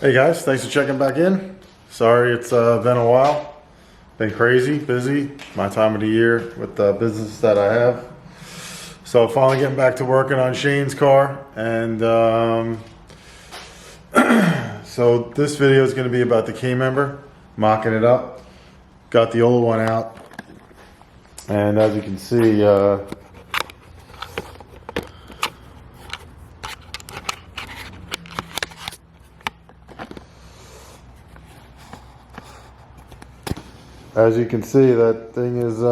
Hey guys, thanks for checking back in. Sorry it's been a while. Been crazy, busy, my time of the year with the business that I have. So finally getting back to working on Shane's car. And so this video is going to be about the K-member, mocking it up. Got the old one out. And as you can see, that thing is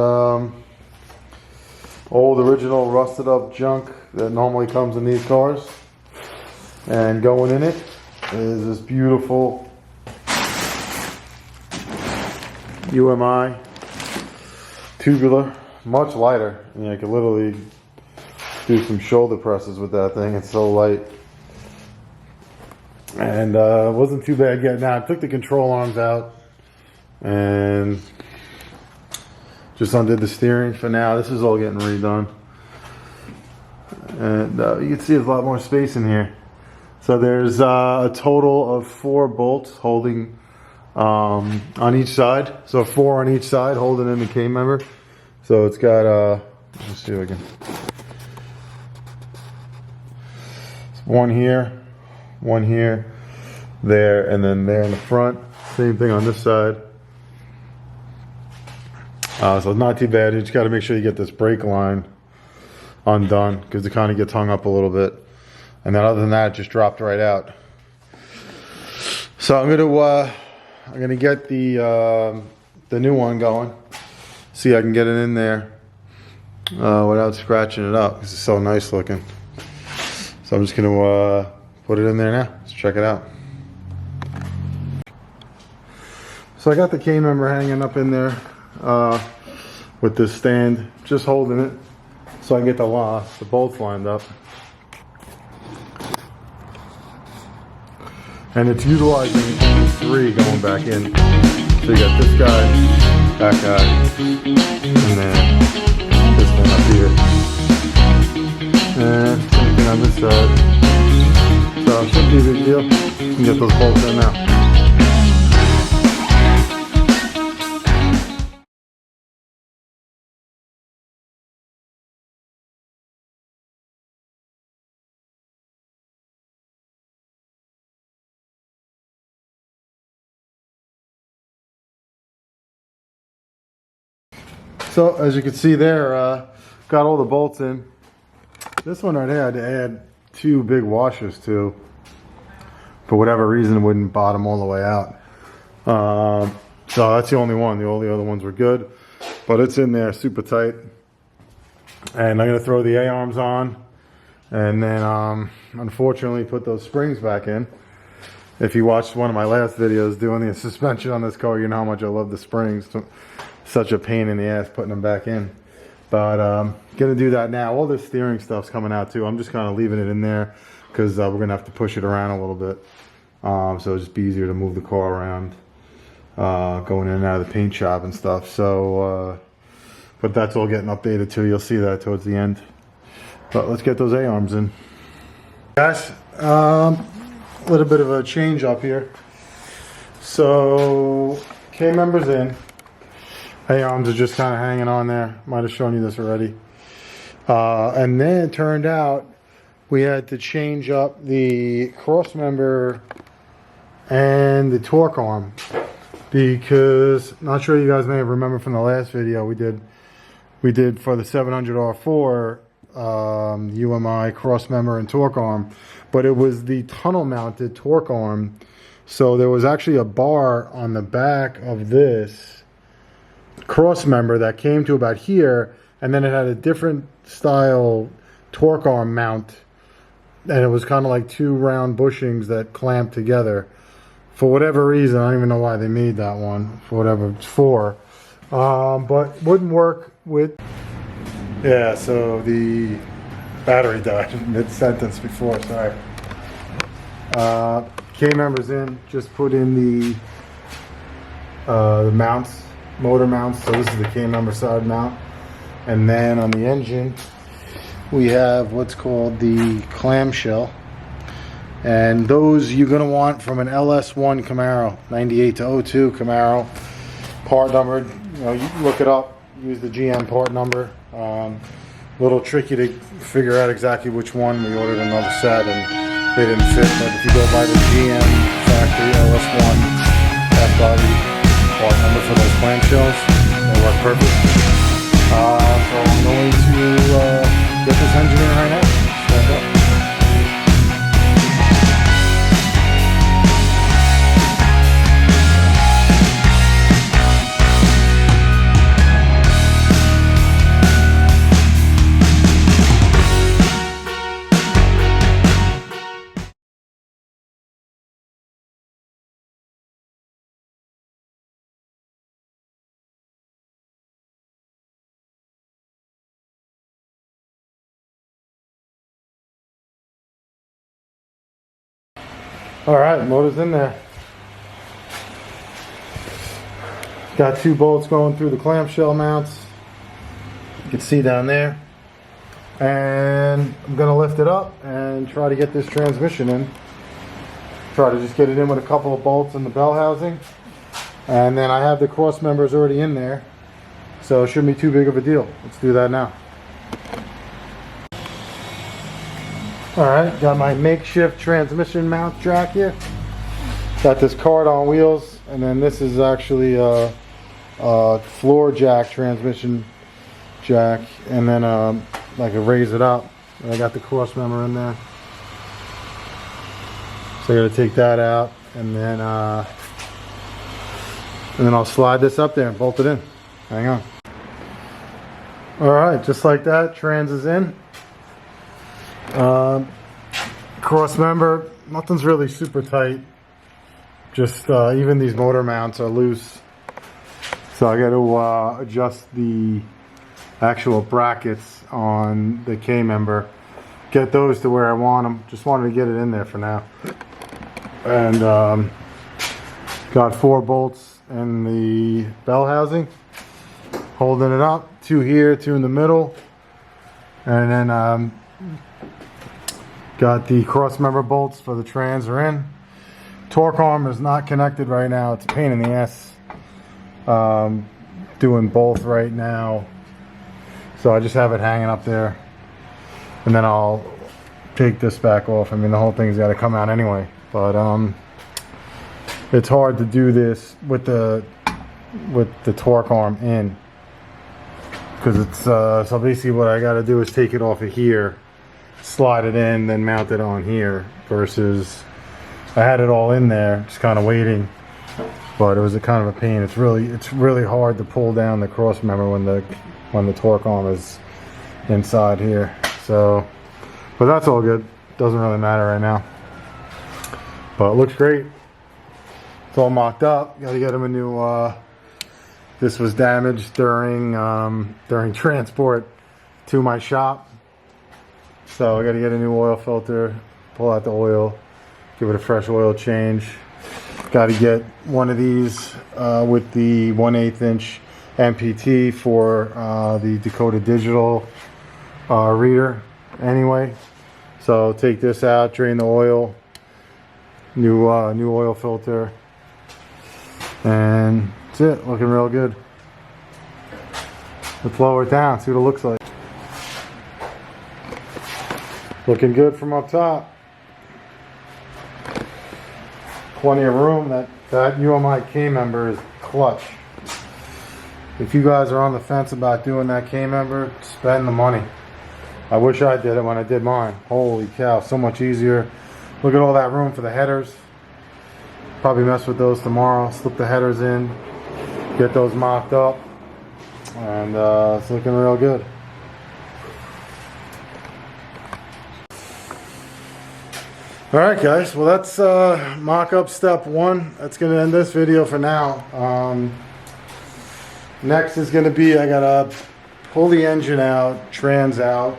old, original, rusted up junk that normally comes in these cars. And going in it is this beautiful UMI tubular, much lighter. I mean, I could literally do some shoulder presses with that thing. It's so light. And it wasn't too bad getting out. I took the control arms out and just undid the steering for now. This is all getting redone. And you can see there's a lot more space in here. So there's a total of 4 bolts holding on each side. So 4 on each side holding in the K-member. So it's got, let's see if I can. One here, there, and then there in the front. Same thing on this side. So it's not too bad. You just got to make sure you get this brake line undone because it kind of gets hung up a little bit. And then other than that, it just dropped right out. So I'm gonna get the new one going. See if I can get it in there without scratching it up because it's so nice looking. So I'm just gonna put it in there now. Let's check it out. So I got the K-member hanging up in there with this stand, just holding it so I can get the bolts lined up. And it's utilizing only 3 going back in. So you got this guy, that guy, and then this one up here. And same thing on this side. So it shouldn't be a big deal. You can get those bolts in now. So as you can see there, got all the bolts in. This one right here I had to add 2 big washers to. For whatever reason, it wouldn't bottom all the way out. So that's the only one. All the other ones were good. But it's in there super tight. And I'm going to throw the A-arms on. And then unfortunately put those springs back in. If you watched one of my last videos doing the suspension on this car, you know how much I love the springs. Such a pain in the ass putting them back in. But gonna do that now. All this steering stuff's coming out too. I'm just kind of leaving it in there because we're gonna have to push it around a little bit. So it'll just be easier to move the car around going in and out of the paint shop and stuff. So but that's all getting updated too. You'll see that towards the end. But let's get those A-arms in. Guys, a little bit of a change up here. So K-member's in. A-arms are just kind of hanging on there. Might have shown you this already. And then it turned out we had to change up the cross member and the torque arm because, not sure you guys may have remembered from the last video we did for the 700R4 UMI cross member and torque arm, but it was the tunnel mounted torque arm. So there was actually a bar on the back of this cross member that came to about here, and then it had a different style torque arm mount, and it was kind of like 2 round bushings that clamped together. For whatever reason, I don't even know why they made that one, for whatever it's for, but wouldn't work with. Yeah, so the battery died mid-sentence before, sorry. K-member's in, just put in the mounts, motor mounts. So this is the K-member side mount, and then on the engine we have what's called the clamshell, And those you're gonna want from an LS1 Camaro, 98 to 02 Camaro, part numbered. You know, you look it up, use the GM part number. A little tricky to figure out exactly which one. We ordered another set and they didn't fit, but if you go by the GM factory LS1 F body part number for those clamshells, they work perfect. So I'm going to get this engine in right now. Stand up. All right, motor's in there. Got 2 bolts going through the clamshell mounts. You can see down there. And I'm gonna lift it up and try to get this transmission in. Try to just get it in with a couple of bolts in the bell housing. And then I have the cross members already in there, so it shouldn't be too big of a deal. Let's do that now. Alright, got my makeshift transmission mount jack here. Got this card on wheels, and then this is actually a floor jack, transmission jack, and then I can raise it up. And I got the cross member in there. So I gotta take that out, and then I'll slide this up there and bolt it in. Hang on. Alright, just like that, trans is in. Cross member, nothing's really super tight. Just even these motor mounts are loose. So I got to adjust the actual brackets on the K member. Get those to where I want them. Just wanted to get it in there for now. And got 4 bolts in the bell housing, holding it up. 2 here, 2 in the middle, and then got the cross member bolts for the trans are in. Torque arm is not connected right now. It's a pain in the ass doing both right now, so I just have it hanging up there, and then I'll take this back off. I mean, the whole thing's got to come out anyway, but it's hard to do this with the torque arm in, because it's so basically what I got to do is take it off of here, slide it in, then mount it on here, versus I had it all in there just kind of waiting, but it was a kind of a pain. It's really hard to pull down the cross member when the torque arm is inside here. So, but that's all good, doesn't really matter right now, but it looks great. It's all mocked up. Got to get him a new this was damaged during transport to my shop, so I got to get a new oil filter, pull out the oil, give it a fresh oil change. Got to get one of these with the 1/8 inch MPT for the Dakota Digital reader anyway. So take this out, drain the oil, new oil filter, and that's it. Looking real good. Let's lower it down, see what it looks like. Looking good from up top. Plenty of room. That UMI K member is clutch. If you guys are on the fence about doing that K member, spend the money. I wish I did it when I did mine. Holy cow, so much easier. Look at all that room for the headers. Probably mess with those tomorrow. Slip the headers in, get those mocked up, and it's looking real good. Alright guys, well that's mock-up step 1. That's going to end this video for now. Next is going to be, I got to pull the engine out, trans out,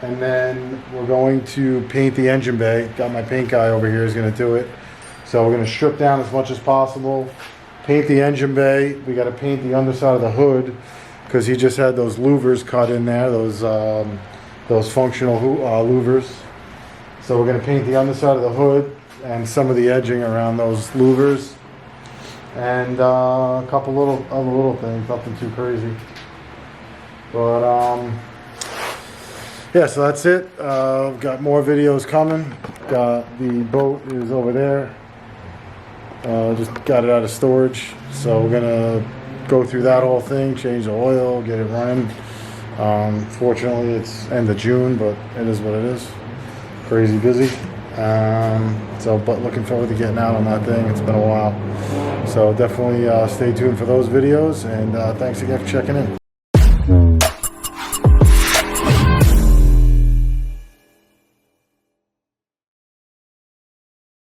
and then we're going to paint the engine bay. Got my paint guy over here, is going to do it. So we're going to strip down as much as possible, paint the engine bay. We got to paint the underside of the hood, because he just had those louvers cut in there, those functional louvers. So we're going to paint the underside of the hood and some of the edging around those louvers. And a couple other little things, nothing too crazy. But yeah, so that's it. Got more videos coming. Got the boat is over there. Just got it out of storage, so we're gonna go through that whole thing, change the oil, get it running. Fortunately, it's end of June, but it is what it is. Crazy busy. But looking forward to getting out on that thing. It's been a while, so definitely stay tuned for those videos. And thanks again for checking in.